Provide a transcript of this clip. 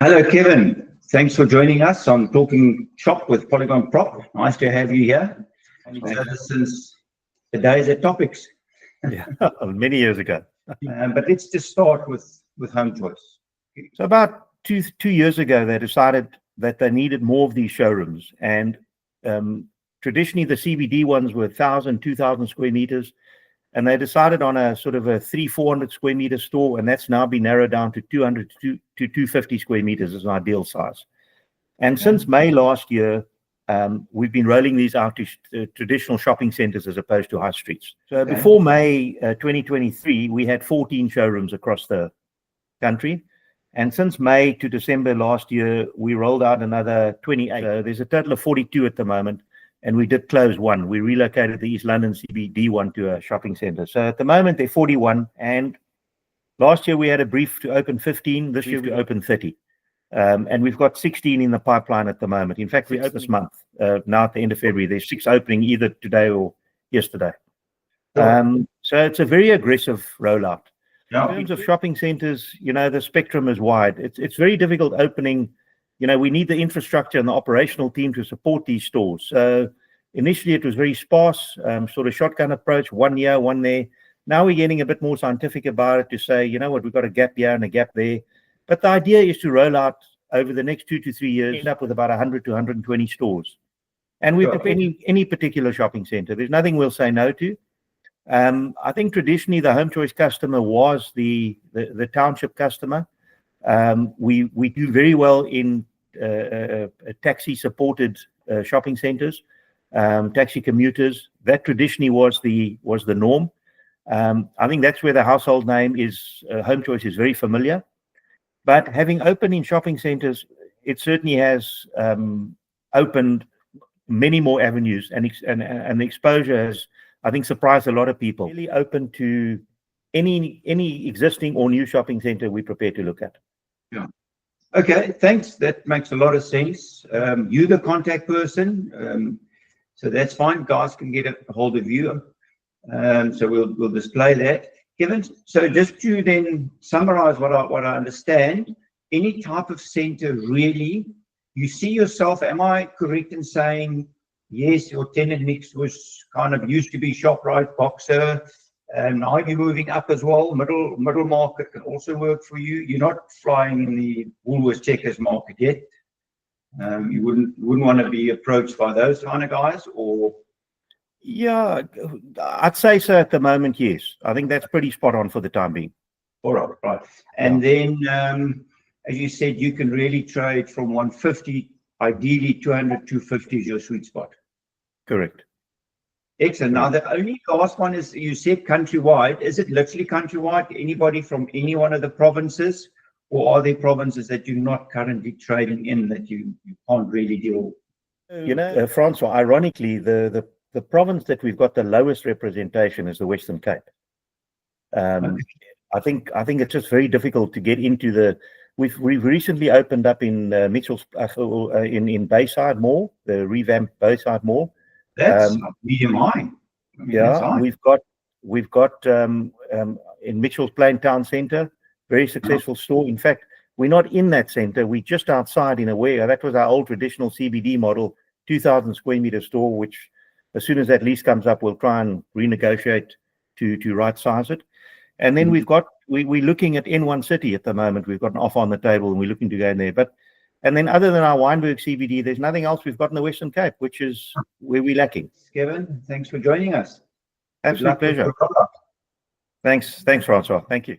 Hello, Kevin. Thanks for joining us on Talking Shop with PolygonProp. Nice to have you here. Since the days at Topics. Yeah, many years ago. But let's just start with HomeChoice. So about two years ago, they decided that they needed more of these showrooms. And traditionally, the CBD ones were 1,000, 2,000 square meters. And they decided on a sort of a 300-400 square meter store, and that's now been narrowed down to 200 to 250 square meters as an ideal size. And since May last year, we've been rolling these out to traditional shopping centers as opposed to high streets. So before May 2023, we had 14 showrooms across the country. And since May to December last year, we rolled out another 28. So there's a total of 42 at the moment. And we did close one. We relocated the East London CBD one to a shopping center. So at the moment, they're 41. And last year, we had a brief to open 15. This year, we open 30. And we've got 16 in the pipeline at the moment. In fact, we open this month. Now at the end of February, there's 6 opening either today or yesterday. So it's a very aggressive rollout. In terms of shopping centers, the spectrum is wide. It's very difficult opening. We need the infrastructure and the operational team to support these stores. So initially it was very sparse, sort of shotgun approach, 1 year, 1 there. Now we're getting a bit more scientific about it to say, we've got a gap here and a gap there. But the idea is to roll out over the next 2 to 3 years, end up with about 100 to 120 stores. And with any particular shopping center, there's nothing we'll say no to. I think traditionally the HomeChoice customer was the township customer. We do very well in taxi-supported shopping centers, taxi commuters. That traditionally was the norm. I think that's where the household name is. HomeChoice is very familiar. But having opened in shopping centers, it certainly has opened many more avenues, and the exposure has, I think, surprised a lot of people. Really open to any existing or new shopping center we're prepared to look at. Yeah. Okay, thanks. That makes a lot of sense. You're the contact person, so that's fine. Guys can get a hold of you. So we'll display that. Kevin, so just to then summarize what I understand, any type of center really, you see yourself, am I correct in saying, yes, your tenant mix was kind of used to be ShopRite, Boxer, and now you're moving up as well. Middle market can also work for you. You're not flying in the Woolworths Checkers market yet. You wouldn't want to be approached by those kind of guys, or? Yeah, I'd say so at the moment, yes. I think that's pretty spot on for the time being. All right. And then, as you said, you can really trade from 150, ideally 200, 250 is your sweet spot. Correct. Excellent. Now, the only last one is, you said countrywide. Is it literally countrywide? Anybody from any one of the provinces, or are there provinces that you're not currently trading in that you can't really deal with? Francois, ironically, the province that we've got the lowest representation is the Western Cape. I think it's just very difficult to get into the. We've recently opened up in Mitchell's in Bayside Mall, the revamped Bayside Mall. That's medium high. We've got in Mitchell's Plain Town Centre, very successful store. In fact, we're not in that centre. We're just outside in a way. That was our old traditional CBD model, 2,000 square meter store, which as soon as that lease comes up, we'll try and renegotiate to right size it. And then we're looking at N1 City at the moment. We've got an offer on the table and we're looking to go in there. And then other than our Wynberg CBD, there's nothing else we've got in the Western Cape, which is where we're lacking. Kevin, thanks for joining us. Absolute pleasure. Thanks, Francois. Thank you.